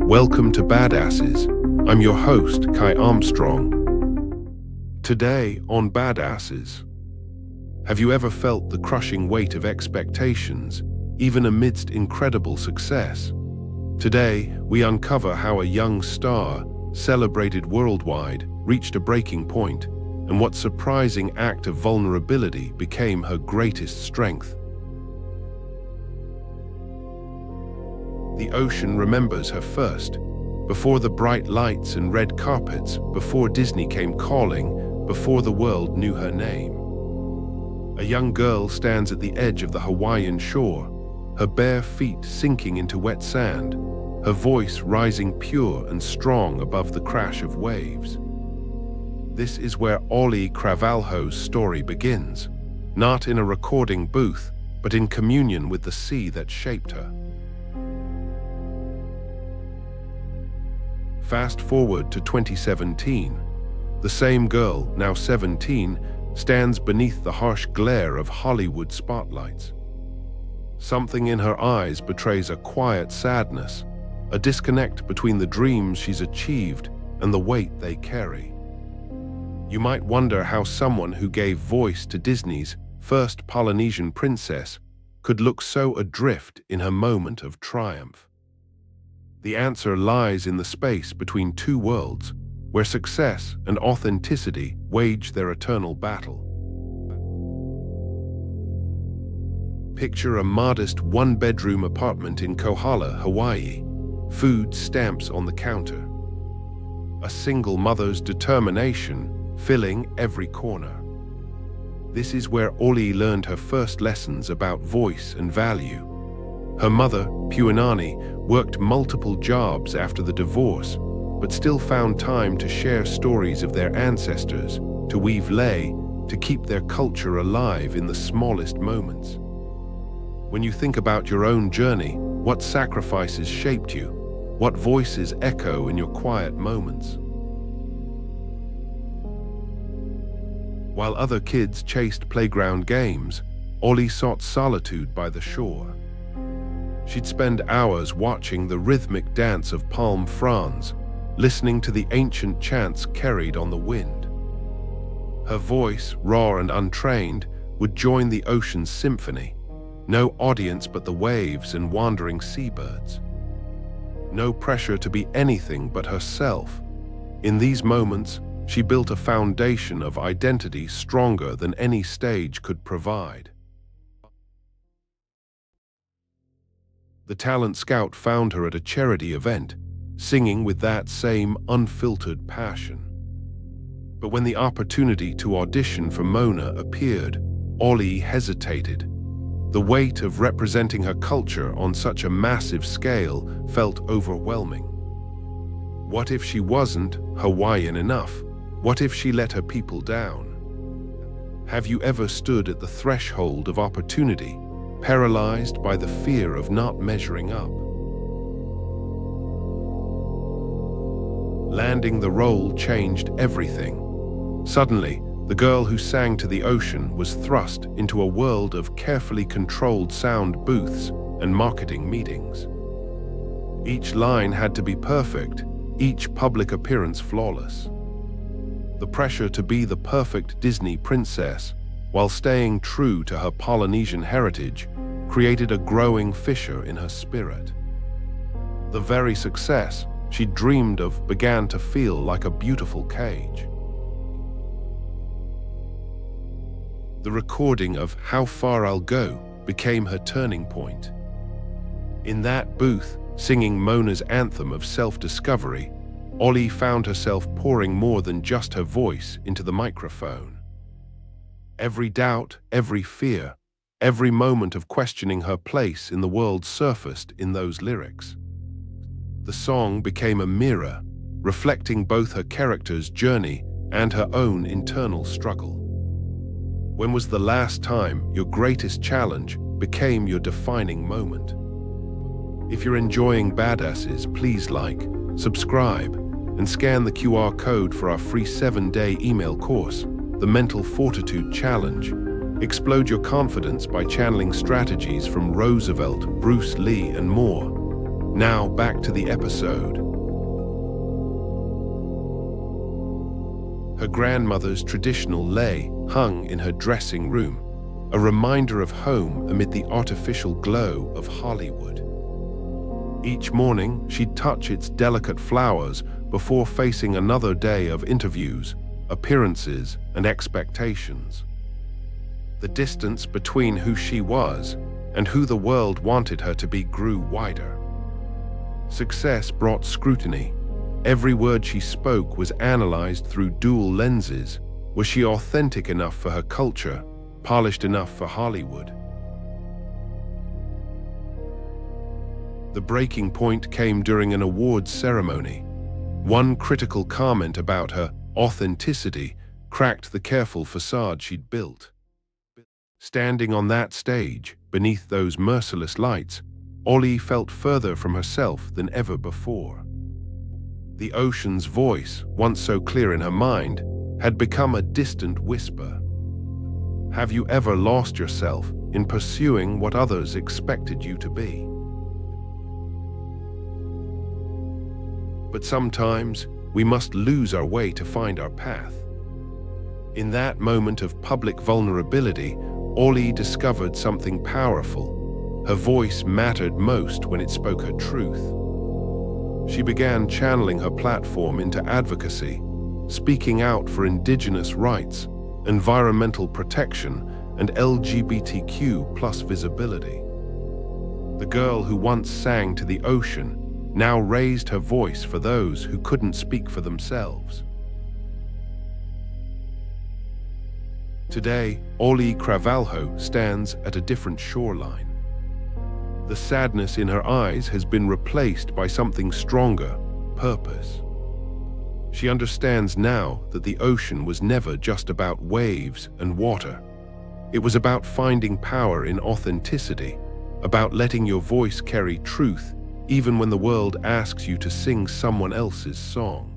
Welcome to Badasses. I'm your host, Kai Armstrong. Today on Badasses, have you ever felt the crushing weight of expectations, even amidst incredible success? Today, we uncover how a young star, celebrated worldwide, reached a breaking point, and what surprising act of vulnerability became her greatest strength. The ocean remembers her first, before the bright lights and red carpets, before Disney came calling, before the world knew her name. A young girl stands at the edge of the Hawaiian shore, her bare feet sinking into wet sand, her voice rising pure and strong above the crash of waves. This is where Auli'i Cravalho's story begins, not in a recording booth, but in communion with the sea that shaped her. Fast forward to 2017. The same girl, now 17, stands beneath the harsh glare of Hollywood spotlights. Something in her eyes betrays a quiet sadness, a disconnect between the dreams she's achieved and the weight they carry. You might wonder how someone who gave voice to Disney's first Polynesian princess could look so adrift in her moment of triumph. The answer lies in the space between two worlds, where success and authenticity wage their eternal battle. Picture a modest one-bedroom apartment in Kohala, Hawaii, food stamps on the counter. A single mother's determination filling every corner. This is where Auli'i learned her first lessons about voice and value. Her mother, Puanani, worked multiple jobs after the divorce, but still found time to share stories of their ancestors, to weave lei, to keep their culture alive in the smallest moments. When you think about your own journey, what sacrifices shaped you? What voices echo in your quiet moments? While other kids chased playground games, Auli'i sought solitude by the shore. She'd spend hours watching the rhythmic dance of palm fronds, listening to the ancient chants carried on the wind. Her voice, raw and untrained, would join the ocean's symphony. No audience but the waves and wandering seabirds. No pressure to be anything but herself. In these moments, she built a foundation of identity stronger than any stage could provide. The talent scout found her at a charity event, singing with that same unfiltered passion. But when the opportunity to audition for Mona appeared, Auli'i hesitated. The weight of representing her culture on such a massive scale felt overwhelming. What if she wasn't Hawaiian enough? What if she let her people down? Have you ever stood at the threshold of opportunity, paralyzed by the fear of not measuring up? Landing the role changed everything. Suddenly, the girl who sang to the ocean was thrust into a world of carefully controlled sound booths and marketing meetings. Each line had to be perfect, each public appearance flawless. The pressure to be the perfect Disney princess, while staying true to her Polynesian heritage, created a growing fissure in her spirit. The very success she dreamed of began to feel like a beautiful cage. The recording of How Far I'll Go became her turning point. In that booth, singing Mona's anthem of self-discovery, Auli'i found herself pouring more than just her voice into the microphone. Every doubt, every fear, every moment of questioning her place in the world surfaced in those lyrics. The song became a mirror, reflecting both her character's journey and her own internal struggle. When was the last time your greatest challenge became your defining moment? If you're enjoying Badasses, please like, subscribe, and scan the QR code for our free 7-day email course, The Mental Fortitude Challenge. Explode your confidence by channeling strategies from Roosevelt, Bruce Lee, and more. Now back to the episode. Her grandmother's traditional lei hung in her dressing room, a reminder of home amid the artificial glow of Hollywood. Each morning, she'd touch its delicate flowers before facing another day of interviews, appearances, and expectations. The distance between who she was and who the world wanted her to be grew wider. Success brought scrutiny. Every word she spoke was analyzed through dual lenses. Was she authentic enough for her culture, polished enough for Hollywood? The breaking point came during an awards ceremony. One critical comment about her authenticity cracked the careful facade she'd built. Standing on that stage, beneath those merciless lights, Auli'i felt further from herself than ever before. The ocean's voice, once so clear in her mind, had become a distant whisper. Have you ever lost yourself in pursuing what others expected you to be? But sometimes we must lose our way to find our path. In that moment of public vulnerability, Auli'i discovered something powerful. Her voice mattered most when it spoke her truth. She began channeling her platform into advocacy, speaking out for indigenous rights, environmental protection, and LGBTQ+ visibility. The girl who once sang to the ocean now raised her voice for those who couldn't speak for themselves. Today, Auli'i Cravalho stands at a different shoreline. The sadness in her eyes has been replaced by something stronger, purpose. She understands now that the ocean was never just about waves and water. It was about finding power in authenticity, about letting your voice carry truth even when the world asks you to sing someone else's song.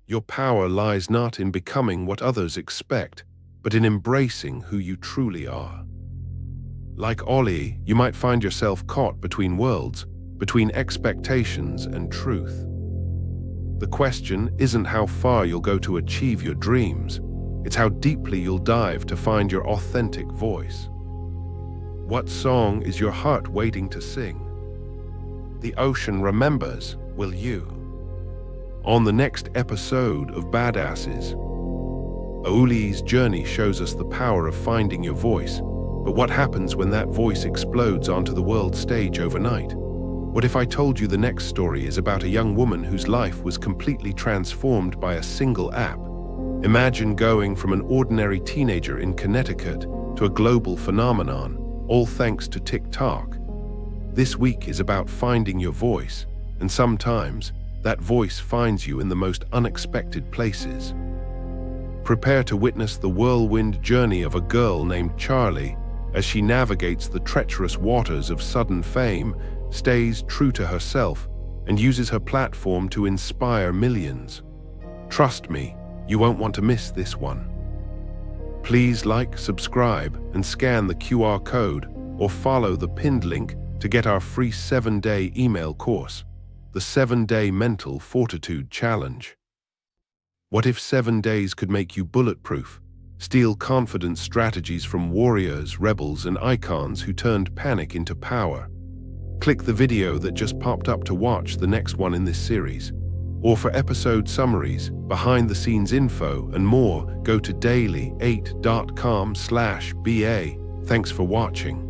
Your power lies not in becoming what others expect, but in embracing who you truly are. Like Auli'i, you might find yourself caught between worlds, between expectations and truth. The question isn't how far you'll go to achieve your dreams, it's how deeply you'll dive to find your authentic voice. What song is your heart waiting to sing? The ocean remembers, will you? On the next episode of Badasses, Auli'i's journey shows us the power of finding your voice, but what happens when that voice explodes onto the world stage overnight? What if I told you the next story is about a young woman whose life was completely transformed by a single app? Imagine going from an ordinary teenager in Connecticut to a global phenomenon, all thanks to TikTok. This week is about finding your voice, and sometimes that voice finds you in the most unexpected places. Prepare to witness the whirlwind journey of a girl named Charlie as she navigates the treacherous waters of sudden fame, stays true to herself, and uses her platform to inspire millions. Trust me, you won't want to miss this one. Please like, subscribe, and scan the QR code or follow the pinned link to get our free 7-day email course, the 7-Day Mental Fortitude Challenge. What if 7 days could make you bulletproof? Steal confidence strategies from warriors, rebels, and icons who turned panic into power. Click the video that just popped up to watch the next one in this series. Or for episode summaries, behind-the-scenes info, and more, go to daily8.com/BA. Thanks for watching.